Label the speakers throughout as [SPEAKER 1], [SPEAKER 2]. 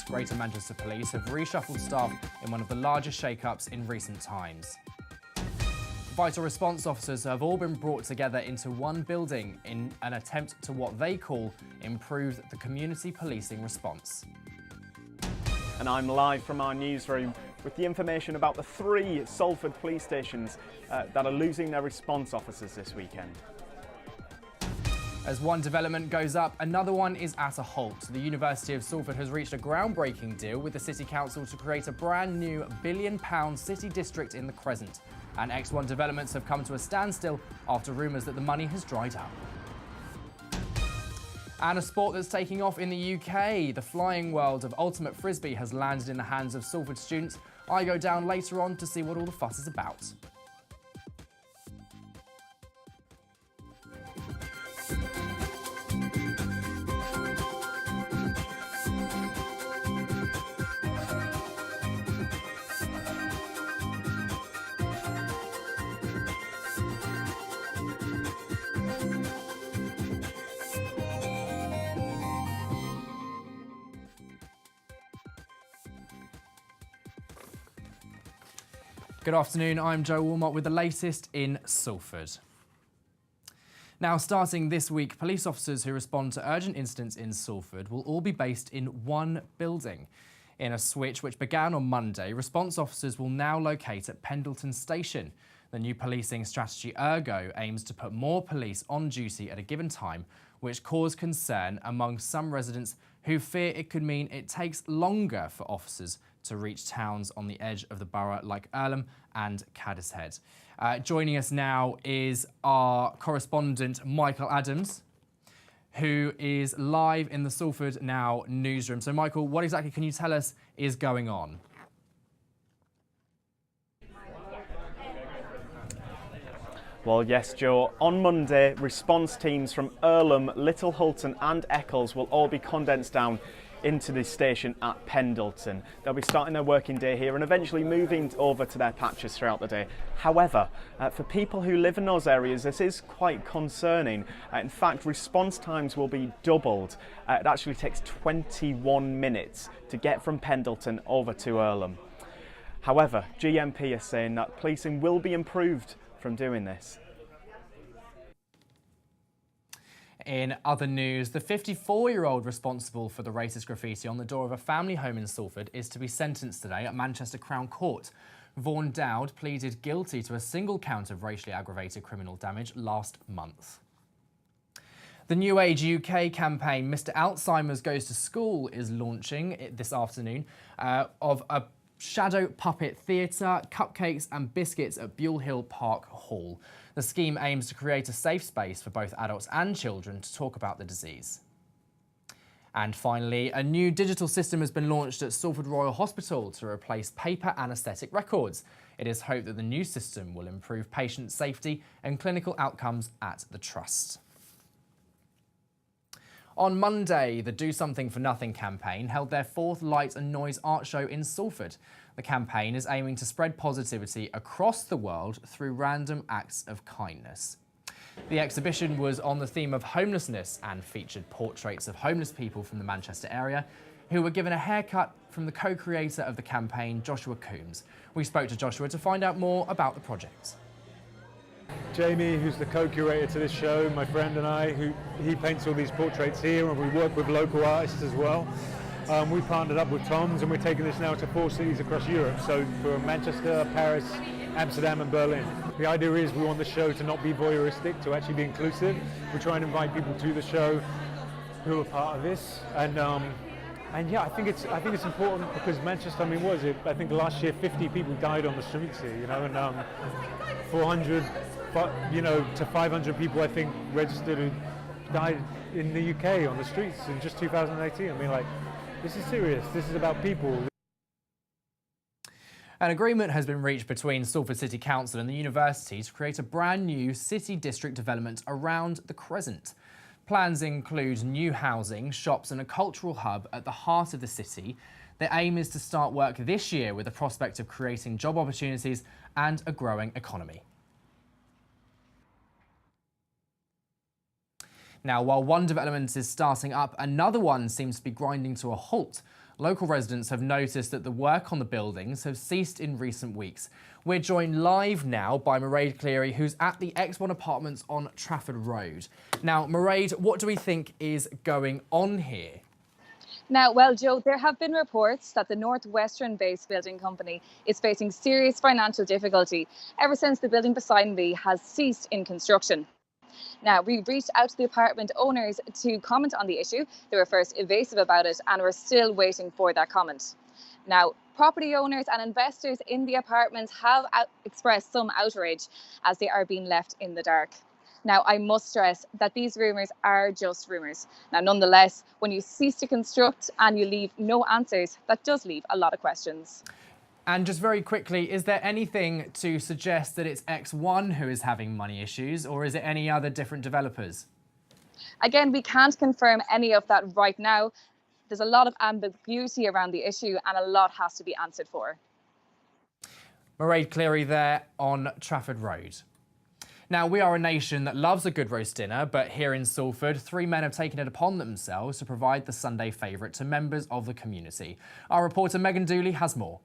[SPEAKER 1] Greater Manchester Police have reshuffled staff in one of the largest shake-ups in recent times. Vital response officers have all been brought together into one building in an attempt to what they call improve the community policing response.
[SPEAKER 2] And I'm live from our newsroom with the information about the 3 Salford police stations that are losing their response officers this weekend.
[SPEAKER 1] As one development goes up, another one is at a halt. The University of Salford has reached a groundbreaking deal with the City Council to create a brand new £1 billion city district in the Crescent. And X1 developments have come to a standstill after rumours that the money has dried up. And a sport that's taking off in the UK. The flying world of ultimate Frisbee has landed in the hands of Salford students. I go down later on to see what all the fuss is about. Good afternoon, I'm Joe Walmart with the latest in Salford. Now, starting this week, police officers who respond to urgent incidents in Salford will all be based in one building. In a switch which began on Monday, response officers will now locate at Pendleton Station. The new policing strategy Ergo aims to put more police on duty at a given time, which caused concern among some residents who fear it could mean it takes longer for officers to reach towns on the edge of the borough like Earlham and Cadishead. Joining us now is our correspondent Michael Adams, who is live in the Salford Now newsroom. So Michael, what exactly can you tell us is going on?
[SPEAKER 2] Well, yes, Joe. On Monday, response teams from Earlham, Little Hulton and Eccles will all be condensed down into the station at Pendleton. They'll be starting their working day here and eventually moving over to their patches throughout the day. However, for people who live in those areas, this is quite concerning. In fact, response times will be doubled. It actually takes 21 minutes to get from Pendleton over to Earlham. However, GMP is saying that policing will be improved from doing this.
[SPEAKER 1] In other news, the 54-year-old responsible for the racist graffiti on the door of a family home in Salford is to be sentenced today at Manchester Crown Court. Vaughan Dowd pleaded guilty to a single count of racially aggravated criminal damage last month. The New Age UK campaign, Mr. Alzheimer's Goes to School, is launching this afternoon of a shadow puppet theatre, cupcakes and biscuits at Buell Hill Park Hall. The scheme aims to create a safe space for both adults and children to talk about the disease. And finally, a new digital system has been launched at Salford Royal Hospital to replace paper anaesthetic records. It is hoped that the new system will improve patient safety and clinical outcomes at the trust. On Monday, the Do Something for Nothing campaign held their 4th Light and Noise art show in Salford. The campaign is aiming to spread positivity across the world through random acts of kindness. The exhibition was on the theme of homelessness and featured portraits of homeless people from the Manchester area who were given a haircut from the co-creator of the campaign, Joshua Coombs. We spoke to Joshua to find out more about the project.
[SPEAKER 3] Jamie, who's the co-curator to this show, my friend and I, he paints all these portraits here, and we work with local artists as well. We partnered up with Tom's, and we're taking this now to 4 cities across Europe, so for Manchester, Paris, Amsterdam and Berlin. The idea is we want the show to not be voyeuristic, to actually be inclusive. We try and invite people to the show who are part of this, and yeah, I think it's important because Manchester, I mean, what is it? I think last year 50 people died on the streets here, you know, and 400, to 500 people I think registered who died in the UK on the streets in just 2018. I mean, like, this is serious. This is about people.
[SPEAKER 1] An agreement has been reached between Salford City Council and the university to create a brand new city district development around the Crescent. Plans include new housing, shops and a cultural hub at the heart of the city. The aim is to start work this year with the prospect of creating job opportunities and a growing economy. Now, while one development is starting up, another one seems to be grinding to a halt. Local residents have noticed that the work on the buildings have ceased in recent weeks. We're joined live now by Mairead Cleary, who's at the X1 Apartments on Trafford Road. Now, Mairead, what do we think is going on here?
[SPEAKER 4] Now, well, Joe, there have been reports that the Northwestern-based building company is facing serious financial difficulty ever since the building beside me has ceased in construction. Now, we reached out to the apartment owners to comment on the issue. They were first evasive about it and we're still waiting for that comment. Now, property owners and investors in the apartments have expressed some outrage as they are being left in the dark. Now, I must stress that these rumours are just rumours. Now, nonetheless, when you cease to construct and you leave no answers, that does leave a lot of questions.
[SPEAKER 1] And just very quickly, is there anything to suggest that it's X1 who is having money issues, or is it any other different developers?
[SPEAKER 4] Again, we can't confirm any of that right now. There's a lot of ambiguity around the issue and a lot has to be answered for.
[SPEAKER 1] Mairead Cleary there on Trafford Road. Now, we are a nation that loves a good roast dinner, but here in Salford, 3 men have taken it upon themselves to provide the Sunday favourite to members of the community. Our reporter Megan Dooley has more.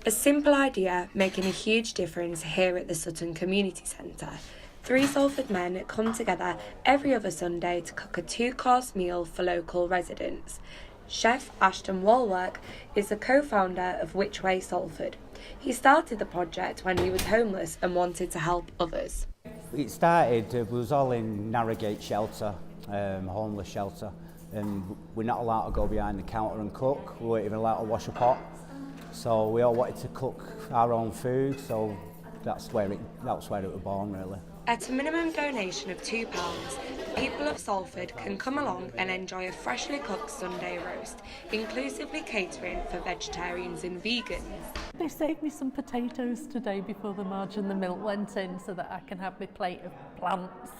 [SPEAKER 5] A simple idea making a huge difference here at the Sutton Community Centre. 3 Salford men come together every other Sunday to cook a 2-course meal for local residents. Chef Ashton Walwork is the co-founder of Which Way Salford. He started the project when he was homeless and wanted to help others.
[SPEAKER 6] It started, we was all in Narrogate shelter, homeless shelter, and we're not allowed to go behind the counter and cook. We weren't even allowed to wash a pot. So we all wanted to cook our own food, so that's where it was born, really.
[SPEAKER 5] At a minimum donation of £2, the people of Salford can come along and enjoy a freshly cooked Sunday roast, inclusively catering for vegetarians and vegans.
[SPEAKER 7] They saved me some potatoes today before the margarine and the milk went in so that I can have my plate of plants.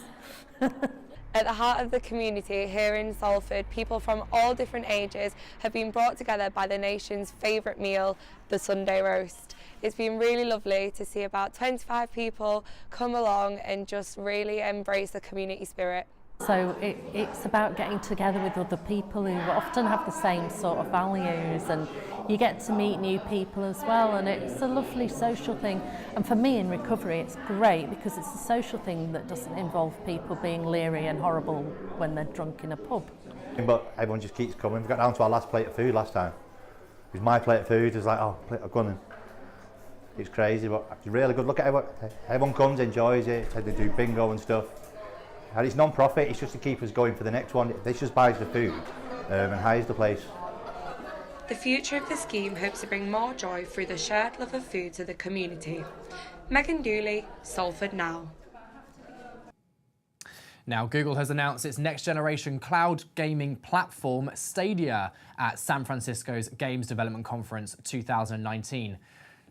[SPEAKER 5] At the heart of the community here in Salford, people from all different ages have been brought together by the nation's favourite meal, the Sunday roast. It's been really lovely to see about 25 people come along and just really embrace the community spirit.
[SPEAKER 7] So it's about getting together with other people who often have the same sort of values, and you get to meet new people as well, and it's a lovely social thing. And for me in recovery it's great because it's a social thing that doesn't involve people being leery and horrible when they're drunk in a pub.
[SPEAKER 8] But everyone just keeps coming. We got down to our last plate of food last time. It was my plate of food. It was like, oh, plate of gunning. It's crazy, but it's really good. Look at everyone comes, enjoys it. They do bingo and stuff. And it's non-profit, it's just to keep us going for the next one. This just buys the food and hires the place.
[SPEAKER 5] The future of the scheme hopes to bring more joy through the shared love of food to the community. Megan Dooley, Salford Now.
[SPEAKER 1] Now, Google has announced its next-generation cloud gaming platform, Stadia, at San Francisco's Games Development Conference 2019.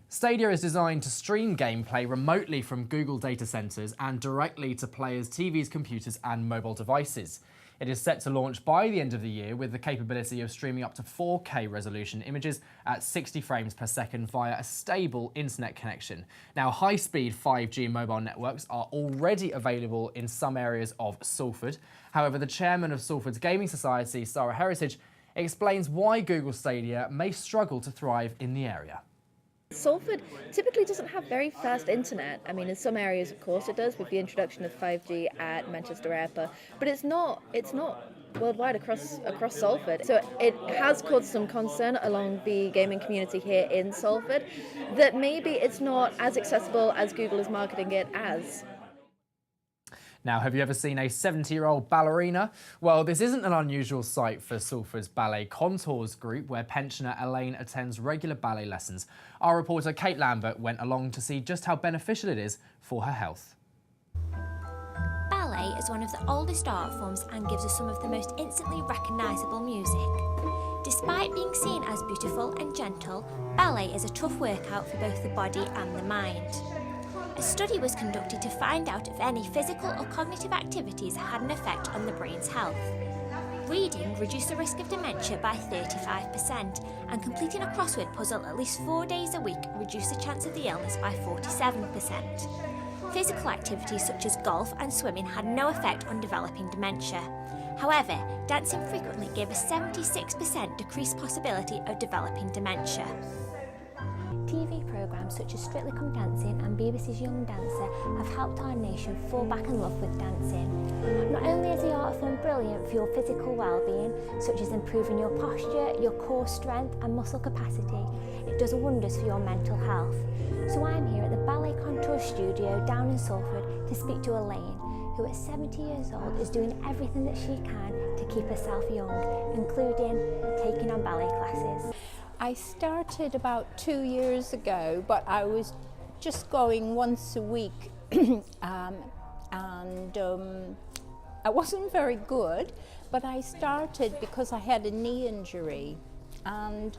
[SPEAKER 1] Stadia is designed to stream gameplay remotely from Google data centres and directly to players' TVs, computers and mobile devices. It is set to launch by the end of the year with the capability of streaming up to 4K resolution images at 60 frames per second via a stable internet connection. Now, high-speed 5G mobile networks are already available in some areas of Salford. However, the chairman of Salford's Gaming Society, Sarah Heritage, explains why Google Stadia may struggle to thrive in the area.
[SPEAKER 9] Salford typically doesn't have very fast internet. I mean, in some areas, of course, it does with the introduction of 5G at Manchester Airport, but it's not worldwide across Salford. So it has caused some concern along the gaming community here in Salford that maybe it's not as accessible as Google is marketing it as.
[SPEAKER 1] Now, have you ever seen a 70-year-old ballerina? Well, this isn't an unusual sight for Salford's Ballet Contours group, where pensioner Elaine attends regular ballet lessons. Our reporter Kate Lambert went along to see just how beneficial it is for her health.
[SPEAKER 10] Ballet is one of the oldest art forms and gives us some of the most instantly recognisable music. Despite being seen as beautiful and gentle, ballet is a tough workout for both the body and the mind. A study was conducted to find out if any physical or cognitive activities had an effect on the brain's health. Reading reduced the risk of dementia by 35%, and completing a crossword puzzle at least 4 days a week reduced the chance of the illness by 47%. Physical activities such as golf and swimming had no effect on developing dementia. However, dancing frequently gave a 76% decreased possibility of developing dementia. TV programmes such as Strictly Come Dancing and BBC's Young Dancer have helped our nation fall back in love with dancing. Not only is the art form brilliant for your physical well-being, such as improving your posture, your core strength and muscle capacity, it does wonders for your mental health. So I'm here at the Ballet Contour Studio down in Salford to speak to Elaine, who at 70 years old is doing everything that she can to keep herself young, including taking on ballet classes.
[SPEAKER 11] I started about 2 years ago, but I was just going once a week and I wasn't very good, but I started because I had a knee injury and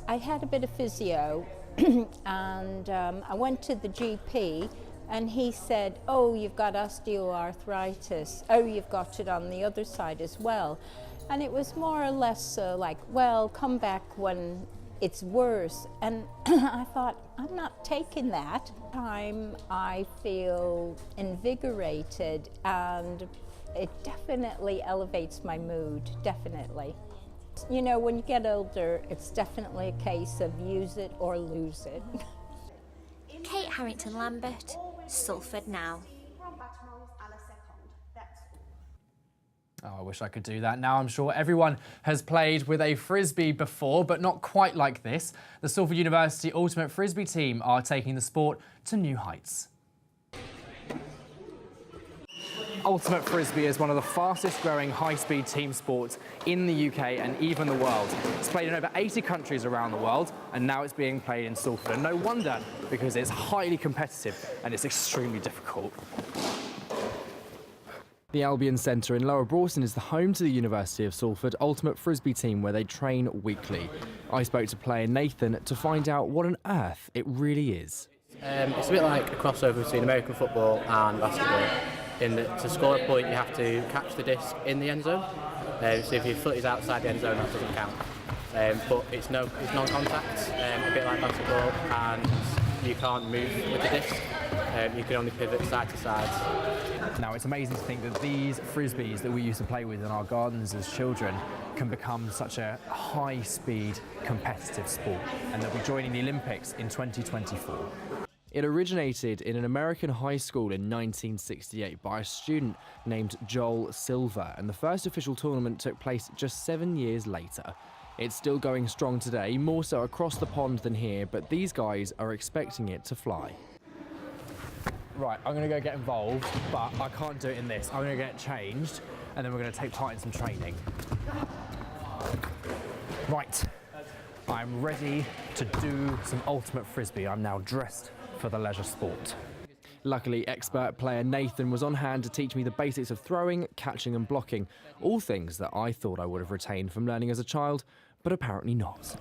[SPEAKER 11] I had a bit of physio and I went to the GP and he said, oh, you've got osteoarthritis, oh, you've got it on the other side as well. And it was more or less like, well, come back when it's worse. And I thought, I'm not taking that. I feel invigorated and it definitely elevates my mood, definitely. You know, when you get older, it's definitely a case of use it or lose it.
[SPEAKER 10] Kate Harrington-Lambert, Salford Now.
[SPEAKER 1] Oh, I wish I could do that. Now, I'm sure everyone has played with a Frisbee before, but not quite like this. The Salford University Ultimate Frisbee team are taking the sport to new heights. Ultimate Frisbee is one of the fastest growing high-speed team sports in the UK and even the world. It's played in over 80 countries around the world, and now it's being played in Salford. And no wonder, because it's highly competitive and it's extremely difficult. The Albion Centre in Lower Broughton is the home to the University of Salford Ultimate Frisbee team, where they train weekly. I spoke to player Nathan to find out what on earth it really is.
[SPEAKER 12] It's a bit like a crossover between American football and basketball. In that to score a point you have to catch the disc in the end zone. So if your foot is outside the end zone, that doesn't count. But it's non-contact, a bit like basketball, and you can't move with the disc. You can only pivot side to side.
[SPEAKER 1] Now, it's amazing to think that these Frisbees that we used to play with in our gardens as children can become such a high-speed competitive sport, and they'll be joining the Olympics in 2024. It originated in an American high school in 1968 by a student named Joel Silver, and the first official tournament took place just 7 years later. It's still going strong today, more so across the pond than here, but these guys are expecting it to fly. Right, I'm going to go get involved, but I can't do it in this. I'm going to get changed, and then we're going to take part in some training. Right, I'm ready to do some ultimate Frisbee. I'm now dressed for the leisure sport. Luckily, expert player Nathan was on hand to teach me the basics of throwing, catching and blocking, all things that I thought I would have retained from learning as a child, but apparently not.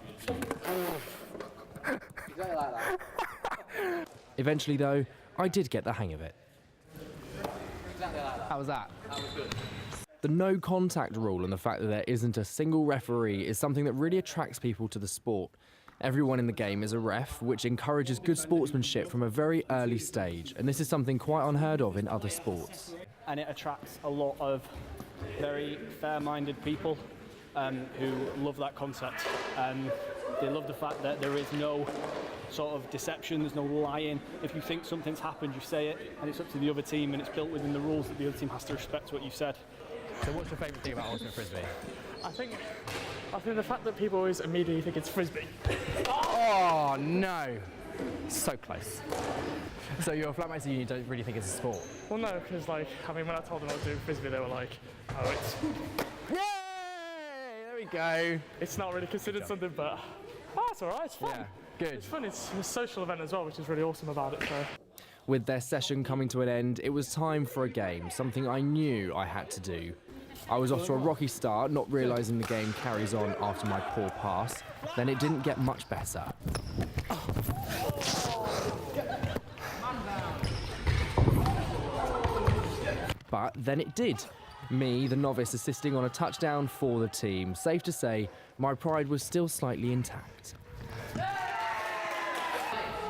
[SPEAKER 1] Eventually, though, I did get the hang of it.
[SPEAKER 12] Exactly like that.
[SPEAKER 1] How was that?
[SPEAKER 12] That was good.
[SPEAKER 1] The no contact rule and the fact that there isn't a single referee is something that really attracts people to the sport. Everyone in the game is a ref, which encourages good sportsmanship from a very early stage, and this is something quite unheard of in other sports.
[SPEAKER 13] And it attracts a lot of very fair-minded people who love that concept. They love the fact that there is no sort of deception, there's no lying. If you think something's happened, you say it, and it's up to the other team, and it's built within the rules that the other team has to respect what you said.
[SPEAKER 1] So what's your favourite thing about Ultimate Frisbee?
[SPEAKER 14] I think the fact that people always immediately think it's Frisbee.
[SPEAKER 1] Oh no! So close. So your flatmates and you don't really think it's a sport?
[SPEAKER 14] Well, no, because when I told them I was doing Frisbee, they were like, oh, it's...
[SPEAKER 1] Yay! There we go.
[SPEAKER 14] It's not really considered something, but it's all right, it's fun.
[SPEAKER 1] Yeah, good.
[SPEAKER 14] It's fun, it's a social event as well, which is really awesome about it. So.
[SPEAKER 1] With their session coming to an end, it was time for a game, something I knew I had to do. I was off to a rocky start, not realising the game carries on after my poor pass. Then it didn't get much better. But then it did. Me, the novice, assisting on a touchdown for the team. Safe to say, my pride was still slightly intact.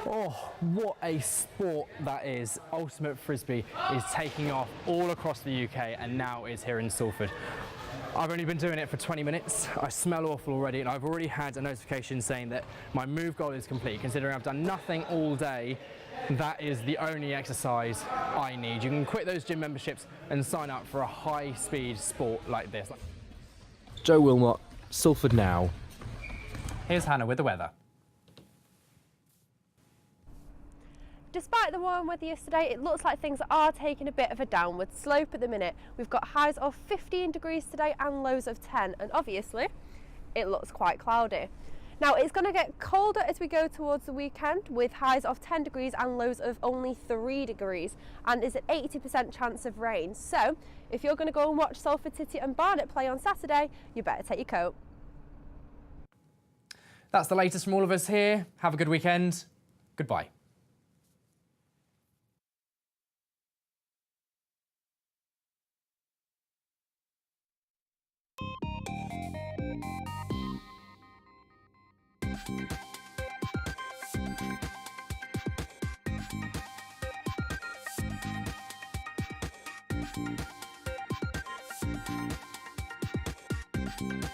[SPEAKER 1] Oh, what a sport that is. Ultimate Frisbee is taking off all across the UK and now is here in Salford. I've only been doing it for 20 minutes. I smell awful already, and I've already had a notification saying that my move goal is complete. Considering I've done nothing all day, that is the only exercise I need. You can quit those gym memberships and sign up for a high-speed sport like this. Joe Wilmot, Salford Now. Here's Hannah with the weather.
[SPEAKER 15] Despite the warm weather yesterday, it looks like things are taking a bit of a downward slope at the minute. We've got highs of 15 degrees today and lows of 10, and obviously it looks quite cloudy. Now it's going to get colder as we go towards the weekend, with highs of 10 degrees and lows of only 3 degrees, and there's an 80% chance of rain. So if you're going to go and watch Salford City and Barnet play on Saturday, you better take your coat.
[SPEAKER 1] That's the latest from all of us here. Have a good weekend. Goodbye.
[SPEAKER 16] Thank you.